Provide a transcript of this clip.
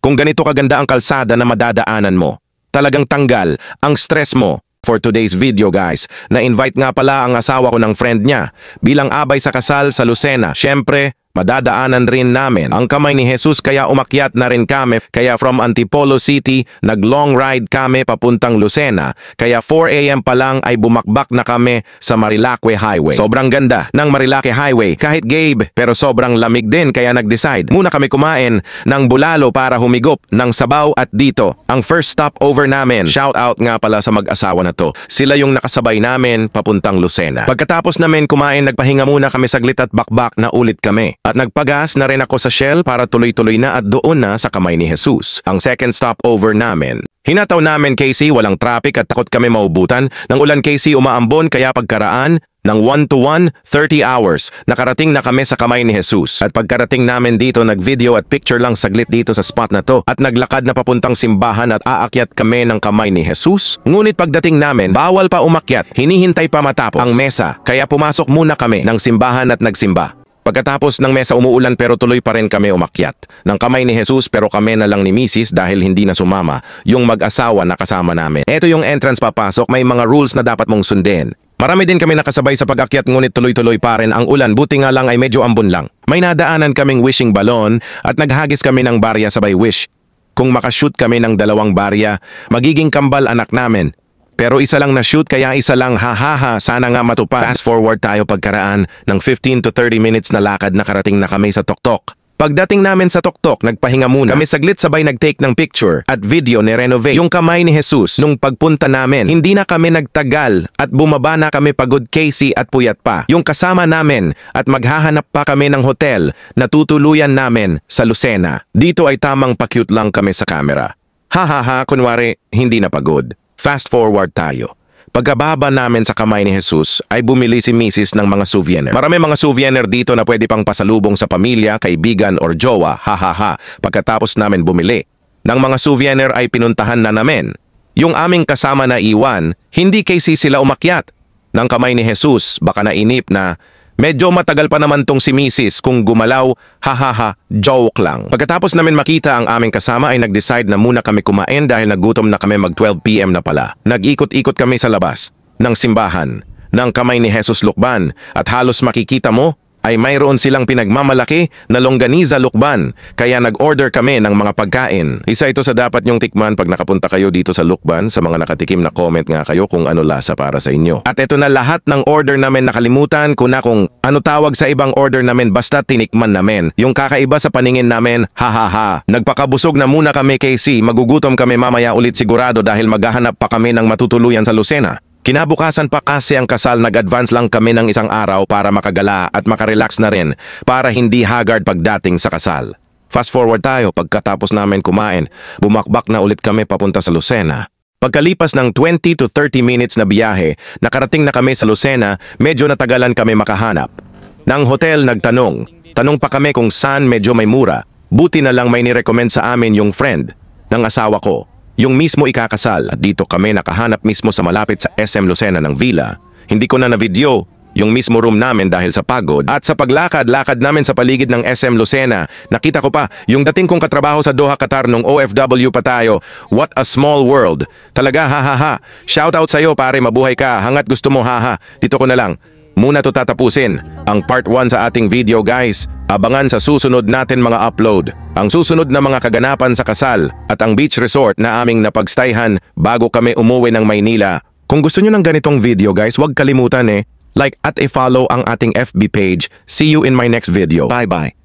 Kung ganito kaganda ang kalsada na madadaanan mo, talagang tanggal ang stress mo. For today's video guys, na-invite nga pala ang asawa ko ng friend niya bilang abay sa kasal sa Lucena. Siyempre, madadaanan rin namin ang kamay ni Jesus kaya umakyat na rin kami. Kaya from Antipolo City, nag-long ride kami papuntang Lucena. Kaya 4 AM pa lang ay bumakbak na kami sa Marilake Highway. Sobrang ganda ng Marilake Highway kahit Gabe, pero sobrang lamig din kaya nag-decide muna kami kumain ng bulalo para humigop ng sabaw. At dito, ang first stopover namin. Shout out nga pala sa mag-asawa na to. Sila yung nakasabay namin papuntang Lucena. Pagkatapos namin kumain, nagpahinga muna kami saglit at bakbak na ulit kami. At nagpagas na rin ako sa Shell para tuloy-tuloy na at doon na sa kamay ni Jesus. Ang second stopover namin. Hinataw namin KC, walang traffic at takot kami maubutan. Ng ulan KC umaambon kaya pagkaraan ng 1-to-1, 30 hours, nakarating na kami sa kamay ni Jesus. At pagkarating namin dito, nag-video at picture lang saglit dito sa spot na to. At naglakad na papuntang simbahan at aakyat kami ng kamay ni Jesus. Ngunit pagdating namin, bawal pa umakyat, hinihintay pa matapos ang mesa. Kaya pumasok muna kami ng simbahan at nagsimba. Pagkatapos ng mesa umuulan pero tuloy pa rin kami umakyat ng kamay ni Jesus pero kami na lang ni Mrs. dahil hindi na sumama yung mag-asawa na kasama namin. Ito yung entrance papasok, may mga rules na dapat mong sundin. Marami din kami nakasabay sa pag-akyat ngunit tuloy-tuloy pa rin ang ulan, buti nga lang ay medyo ambon lang. May nadaanan kaming wishing balloon at naghagis kami ng barya sabay wish. Kung makashoot kami ng 2 barya, magiging kambal anak namin. Pero isa lang na shoot kaya isa lang hahaha, sana nga matupad. Fast forward tayo pagkaraan ng 15 to 30 minutes na lakad nakarating na kami sa Toktok. Pagdating namin sa Toktok, nagpahinga muna. Kami saglit sabay nag-take ng picture at video ni Renovate yung kamay ni Jesus. Nung pagpunta namin, hindi na kami nagtagal at bumaba na kami pagod Casey at puyat pa yung kasama namin at maghahanap pa kami ng hotel na tutuluyan namin sa Lucena. Dito ay tamang pa-cute lang kami sa camera. Hahaha, kunwari hindi na pagod. Fast forward tayo. Pagkababa namin sa kamay ni Jesus ay bumili si Mrs. ng mga souvenir. Marami mga souvenir dito na pwede pang pasalubong sa pamilya, kaibigan or jowa. Hahaha. Pagkatapos namin bumili ng mga souvenir ay pinuntahan na namin yung aming kasama na iwan. Hindi kasi sila umakyat ng kamay ni Jesus. Baka nainip na medyo matagal pa naman tong si Mrs. kung gumalaw. Hahaha, joke lang. Pagkatapos namin makita ang aming kasama ay nag-decide na muna kami kumain dahil nagutom na kami mag 12 PM na pala. Nag-ikot-ikot kami sa labas ng simbahan ng kamay ni Jesus Lukban at halos makikita mo ay mayroon silang pinagmamalaki na longganiza Lukban. Kaya nag-order kami ng mga pagkain. Isa ito sa dapat nyong tikman pag nakapunta kayo dito sa Lukban. Sa mga nakatikim na comment nga kayo kung ano lasa para sa inyo. At ito na lahat ng order namin, nakalimutan ko na kung ano tawag sa ibang order namin basta tinikman namin. Yung kakaiba sa paningin namin, hahaha. Nagpakabusog na muna kami KC, magugutom kami mamaya ulit sigurado dahil maghahanap pa kami ng matutuluyan sa Lucena. Kinabukasan pa kasi ang kasal, nag-advance lang kami ng 1 araw para makagala at makarelax na rin para hindi haggard pagdating sa kasal. Fast forward tayo, pagkatapos namin kumain, bumakbak na ulit kami papunta sa Lucena. Pagkalipas ng 20 to 30 minutes na biyahe, nakarating na kami sa Lucena, medyo natagalan kami makahanap. Nang hotel tanong pa kami kung saan medyo may mura. Buti na lang may nirecommend sa amin yung friend ng asawa ko. Yung mismo ikakasal at dito kami nakahanap mismo sa malapit sa SM Lucena ng villa. Hindi ko na video yung mismo room namin dahil sa pagod. At sa paglakad-lakad namin sa paligid ng SM Lucena, nakita ko pa yung dating kong katrabaho sa Doha, Qatar nung OFW pa tayo. What a small world. Talaga hahaha. Shoutout sa'yo pare, mabuhay ka. Hangat gusto mo haha. Dito ko na lang muna to tatapusin ang part 1 sa ating video guys. Abangan sa susunod natin mga upload. Ang susunod na mga kaganapan sa kasal at ang beach resort na aming napagstayhan bago kami umuwi ng Maynila. Kung gusto nyo ng ganitong video guys, huwag kalimutan like at i-follow ang ating FB page. See you in my next video. Bye bye.